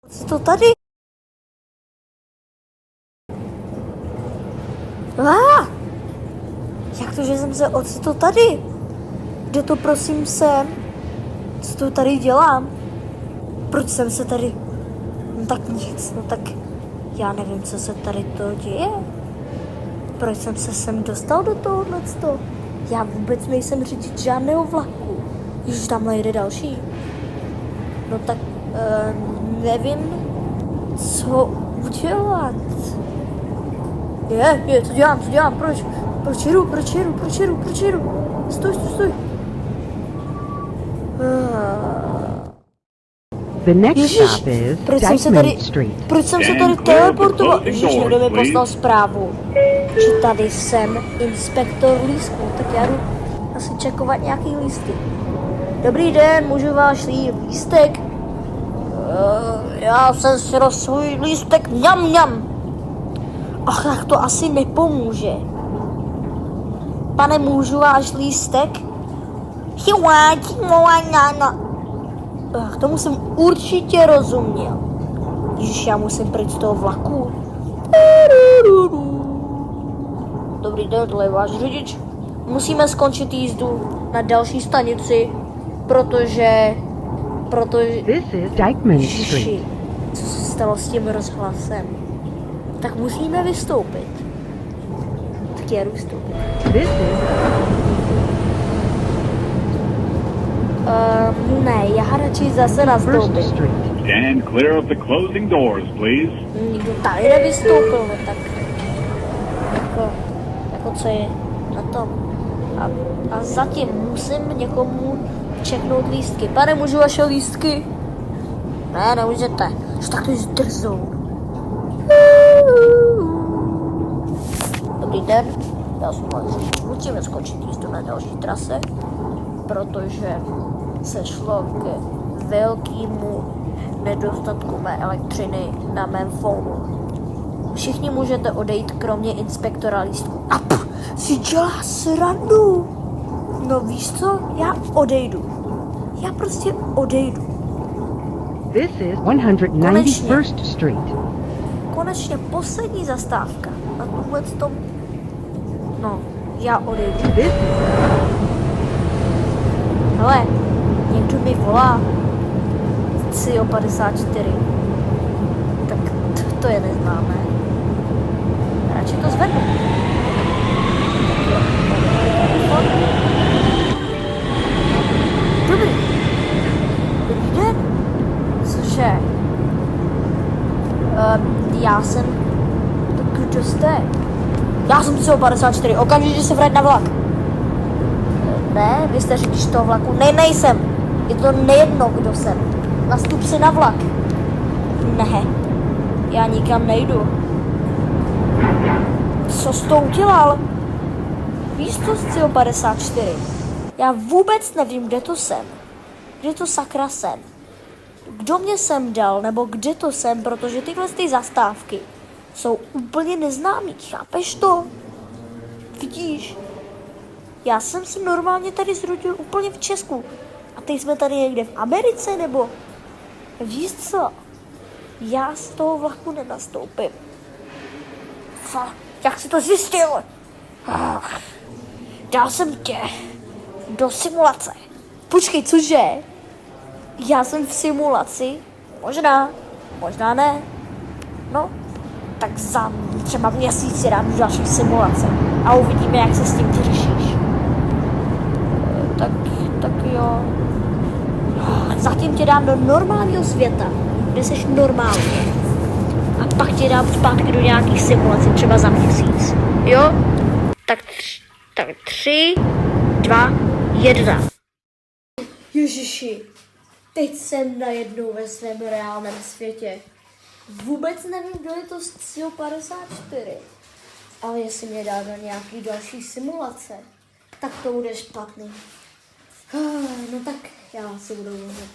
Co to tady? Jak to, že jsem se ocitl tady? Kde to prosím jsem? Co to tady dělám? Proč jsem se tady... No tak nic, no tak... Já nevím, co se tady to děje. Proč jsem se sem dostal do tohoto? Já vůbec nejsem řidič žádného vlaku. Ježiš, tamhle jede další. No tak... nevím, co udělat. Co dělám, proč jedu? Stoj. The next Ježiš, stop is proč jsem se tady teleportoval? Ježiš, někdo mi poslal zprávu, že tady jsem inspektor lístků, tak já jdu asi čekovat nějaký lístky. Dobrý den, můžu váš lístek? Já jsem si roz svůj lístek, mňam. Ach, tak to asi nepomůže. Pane, můžu váš lístek? Ach, tomu jsem určitě rozuměl. Ježiš, já musím pryč z toho vlaku. Dobrý den, tohle je váš řidič. Musíme skončit jízdu na další stanici, protože... This is Dykeman Street. Ježiši, co se stalo s tím rozhlasem? Tak musíme vystoupit. Tak já jdu vystoupit. This is Ne, já radši zase nastoupím. First Street. Stand clear of the closing doors, please. Nikdo tady nevystoupil, no tak... Jako co je na tom? A zatím musím někomu čeknout lístky. Pane, můžu vaše lístky? Ne, nemůžete. Že tak to je zdrzou. Dobrý den. Já jsem vás. Musíme skončit jízdu na další trase, protože se šlo k velkému nedostatku mé elektřiny na mém phonu. Všichni můžete odejít, kromě inspektora lístků. A si dělá srandu. No víš co? Já odejdu. Já prostě odejdu. This is 191st Street. Konečně poslední zastávka. A vůbec to... No, já odejdu. This is Hele, někdo mi volá. CEO 54. Tak to je neznámé. Radši to zvednu. Dobrý den. Cože? Já jsem... Kdo jste? Já jsem CEO 54. Okamžitě se vrať na vlak. Ne, vy jste řidič toho vlaku. Ne, nejsem. Je to nejedno, kdo jsem. Nastup si na vlak. Ne, já nikam nejdu. Co jsi to udělal? Víš to, CEO 54? Já vůbec nevím, kde to jsem. Kde to sakra jsem. Kdo mě sem dal, nebo kde to jsem, protože tyhle ty zastávky jsou úplně neznámý, chápeš to? Vidíš? Já jsem se normálně tady zrodil úplně v Česku. A teď jsme tady někde v Americe, nebo... Víš co? Já z toho vlaku nenastoupím. Fakt, jak jsi to zjistil? Dal jsem tě do simulace. Počkej, cože? Já jsem v simulaci? Možná ne. No, tak za třeba měsíc si dám další simulace. A uvidíme, jak se s tím vyřešíš. Tak jo. Zatím tě dám do normálního světa, kde jsi normálně. A pak tě dám zpátky do nějakých simulací, třeba za měsíc. Jo? Tak 3, 2, 1. Ježiši, teď jsem najednou ve svém reálném světě. Vůbec nevím, kdo je to z CEO 54. Ale jestli mě dá do nějaký další simulace, tak to bude špatný. No tak já si budu mluvit.